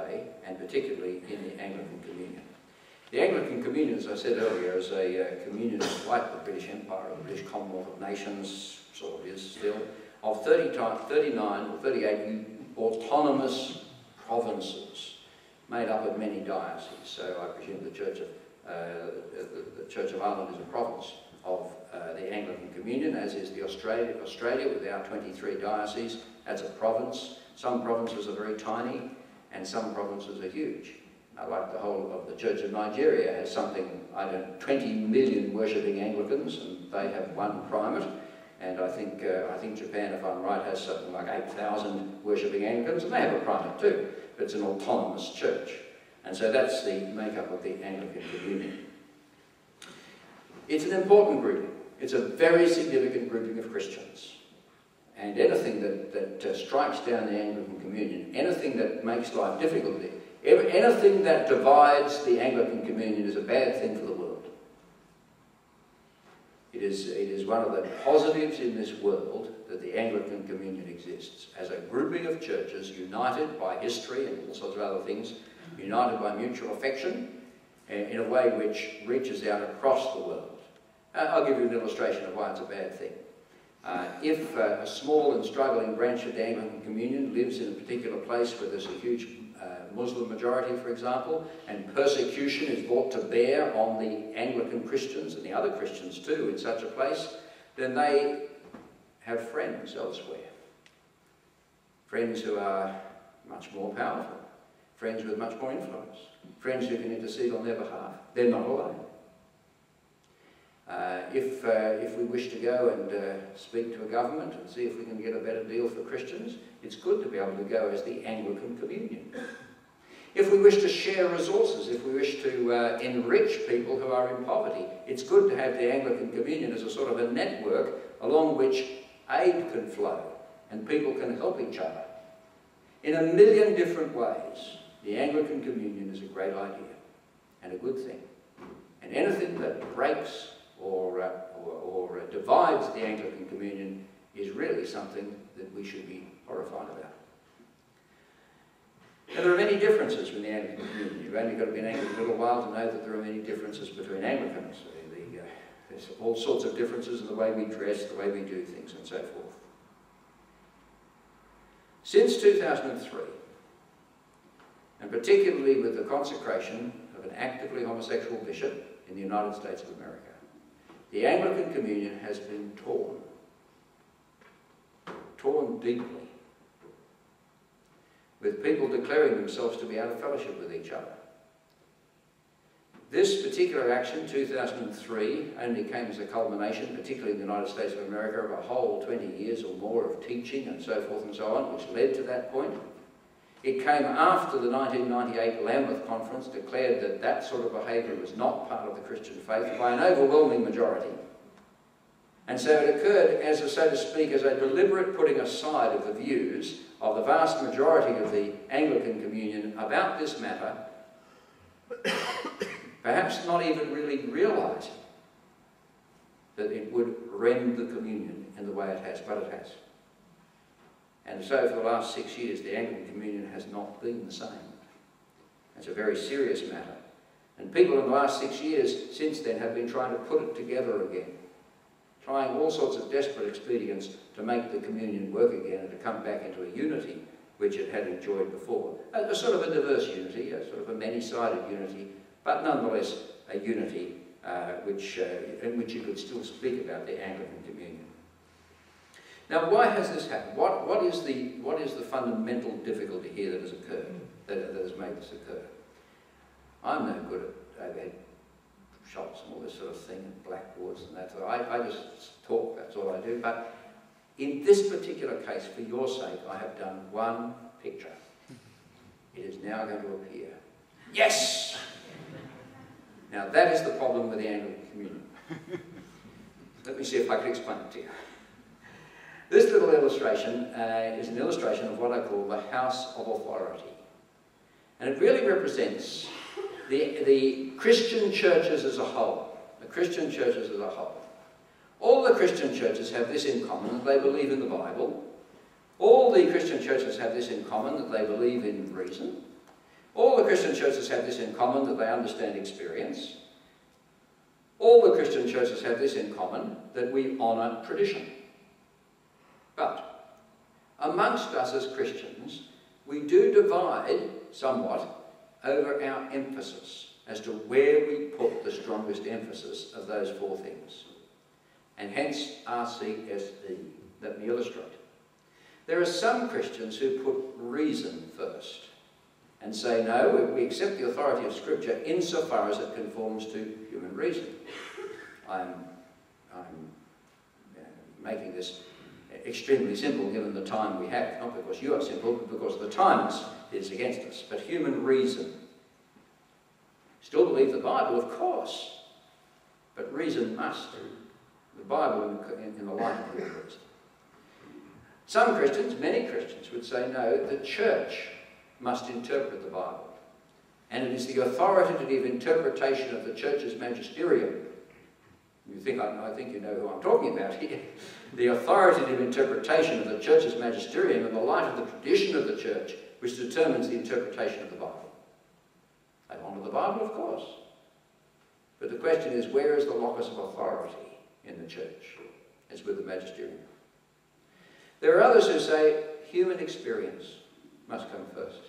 today, and particularly in the Anglican Communion. The Anglican Communion, as I said earlier, is a communion like the British Empire, or the British Commonwealth of Nations, sort of is still, of 39 or 38 autonomous provinces made up of many dioceses. So I presume the Church of Ireland is a province of the Anglican Communion, as is the Australia with our 23 dioceses. That's a province. Some provinces are very tiny, and some provinces are huge. Like the whole of the Church of Nigeria has something, 20 million worshipping Anglicans, and they have one primate. And I think Japan, if I'm right, has something like 8,000 worshipping Anglicans, and they have a primate too, but it's an autonomous church. And so that's the makeup of the Anglican Communion. It's an important grouping. It's a very significant grouping of Christians. And anything that strikes down the Anglican Communion, anything that makes life difficult, anything that divides the Anglican Communion is a bad thing for the world. It is one of the positives in this world that the Anglican Communion exists, as a grouping of churches united by history and all sorts of other things, united by mutual affection, in a way which reaches out across the world. I'll give you an illustration of why it's a bad thing. If a small and struggling branch of the Anglican Communion lives in a particular place where there's a huge Muslim majority, for example, and persecution is brought to bear on the Anglican Christians and the other Christians too in such a place, then they have friends elsewhere. Friends who are much more powerful, friends with much more influence, friends who can intercede on their behalf. They're not alone. If we wish to go and speak to a government and see if we can get a better deal for Christians, it's good to be able to go as the Anglican Communion. If we wish to share resources, if we wish to enrich people who are in poverty, it's good to have the Anglican Communion as a sort of a network along which aid can flow and people can help each other. In a million different ways, the Anglican Communion is a great idea and a good thing. And anything that breaks or divides the Anglican Communion is really something that we should be horrified about. Now, there are many differences in the Anglican Communion. You've only got to be an Anglican a little while to know that there are many differences between Anglicans. There's all sorts of differences in the way we dress, the way we do things, and so forth. Since 2003, and particularly with the consecration of an actively homosexual bishop in the United States of America, the Anglican Communion has been torn deeply, with people declaring themselves to be out of fellowship with each other. This particular action, 2003, only came as a culmination, particularly in the United States of America, of a whole 20 years or more of teaching and so forth and so on, which led to that point. It came after the 1998 Lambeth Conference declared that that sort of behaviour was not part of the Christian faith by an overwhelming majority. And so it occurred as a, so to speak, as a deliberate putting aside of the views of the vast majority of the Anglican Communion about this matter, perhaps not even really realising that it would rend the communion in the way it has, but it has. And so for the last 6 years, the Anglican Communion has not been the same. It's a very serious matter. And people in the last 6 years since then have been trying to put it together again, trying all sorts of desperate expedients to make the communion work again and to come back into a unity which it had enjoyed before. A sort of a diverse unity, a sort of a many-sided unity, but nonetheless a unity in which you could still speak about the Anglican Communion. Now, why has this happened? What is the fundamental difficulty here that has occurred, that has made this occur? I'm no good at overhead shots and all this sort of thing, and blackboards and that. So I just talk, that's all I do. But in this particular case, for your sake, I have done one picture. It is now going to appear. Yes! Now that is the problem with the Anglican Communion. Let me see if I can explain it to you. This little illustration is an illustration of what I call the House of Authority. And it really represents the Christian churches as a whole. The Christian churches as a whole. All the Christian churches have this in common, that they believe in the Bible. All the Christian churches have this in common, that they believe in reason. All the Christian churches have this in common, that they understand experience. All the Christian churches have this in common, that we honour tradition. But amongst us as Christians, we do divide somewhat over our emphasis as to where we put the strongest emphasis of those four things. And hence RCSE. Let me illustrate. There are some Christians who put reason first and say, no, we accept the authority of Scripture insofar as it conforms to human reason. I'm making this extremely simple given the time we have, not because you are simple, but because the time is against us. But human reason. Still believe the Bible, of course, but reason must. The Bible in the light of human reason. Some Christians, many Christians, would say, no, the church must interpret the Bible. And it is the authoritative interpretation of the church's magisterium. You think, I think you know who I'm talking about here. The authoritative interpretation of the church's magisterium in the light of the tradition of the church, which determines the interpretation of the Bible. They honour the Bible, of course. But the question is, where is the locus of authority in the church? It's with the magisterium. There are others who say human experience must come first.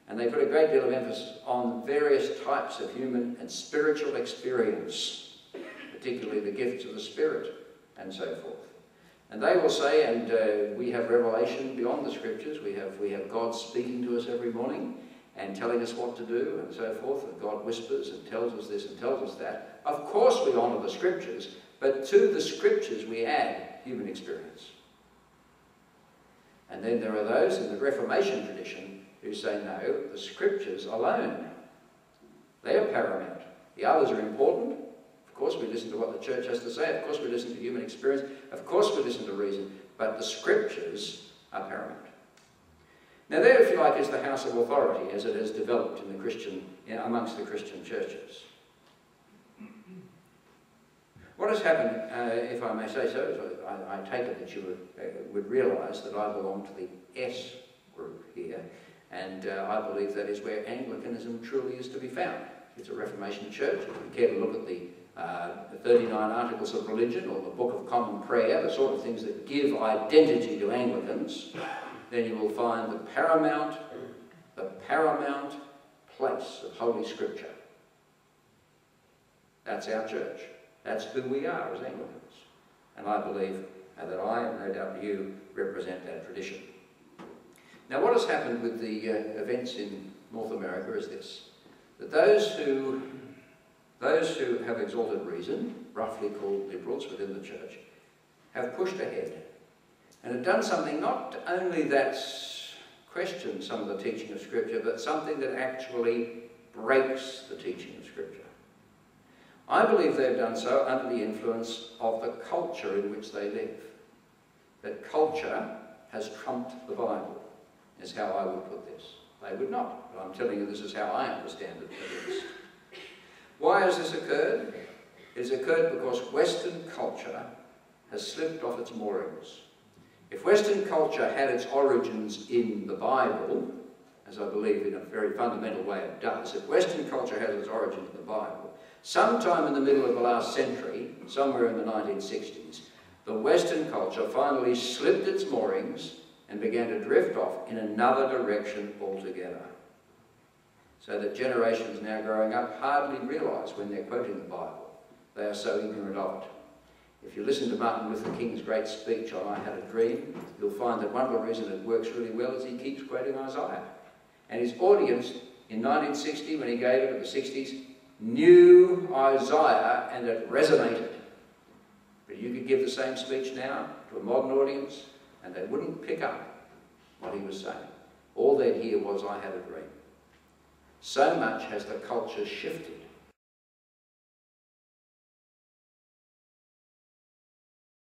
And they put a great deal of emphasis on various types of human and spiritual experience, particularly the gifts of the Spirit and so forth. And they will say, and we have revelation beyond the Scriptures, we have God speaking to us every morning and telling us what to do and so forth, and God whispers and tells us this and tells us that. Of course we honour the Scriptures, but to the Scriptures we add human experience. And then there are those in the Reformation tradition who say, no, the Scriptures alone, they are paramount. The others are important. Of course we listen to what the church has to say. Of course we listen to human experience. Of course we listen to reason. But the Scriptures are paramount. Now there, if you like, is the house of authority as it has developed in the Christian, amongst the Christian churches. What has happened, if I may say so, is I take it that you would realise that I belong to the S group here, and I believe that is where Anglicanism truly is to be found. It's a Reformation church. If you care to look at the 39 Articles of Religion or the Book of Common Prayer, the sort of things that give identity to Anglicans, then you will find the paramount place of Holy Scripture. That's our church. That's who we are as Anglicans. And I believe that I, and no doubt you, represent that tradition. Now what has happened with the events in North America is this, that those who have exalted reason, roughly called liberals within the church, have pushed ahead and have done something not only that's questioned some of the teaching of Scripture, but something that actually breaks the teaching of Scripture. I believe they've done so under the influence of the culture in which they live. That culture has trumped the Bible, is how I would put this. They would not, but I'm telling you this is how I understand it at least. Why has this occurred? It has occurred because Western culture has slipped off its moorings. If Western culture had its origins in the Bible, as I believe in a very fundamental way it does, if Western culture has its origins in the Bible, sometime in the middle of the last century, somewhere in the 1960s, the Western culture finally slipped its moorings and began to drift off in another direction altogether. So that generations now growing up hardly realise when they're quoting the Bible. They are so ignorant of it. If you listen to Martin Luther King's great speech on I Had a Dream, you'll find that one of the reasons it works really well is he keeps quoting Isaiah. And his audience in 1960, when he gave it in the 60s, knew Isaiah and it resonated. But you could give the same speech now to a modern audience and they wouldn't pick up what he was saying. All they'd hear was, I had a dream. So much has the culture shifted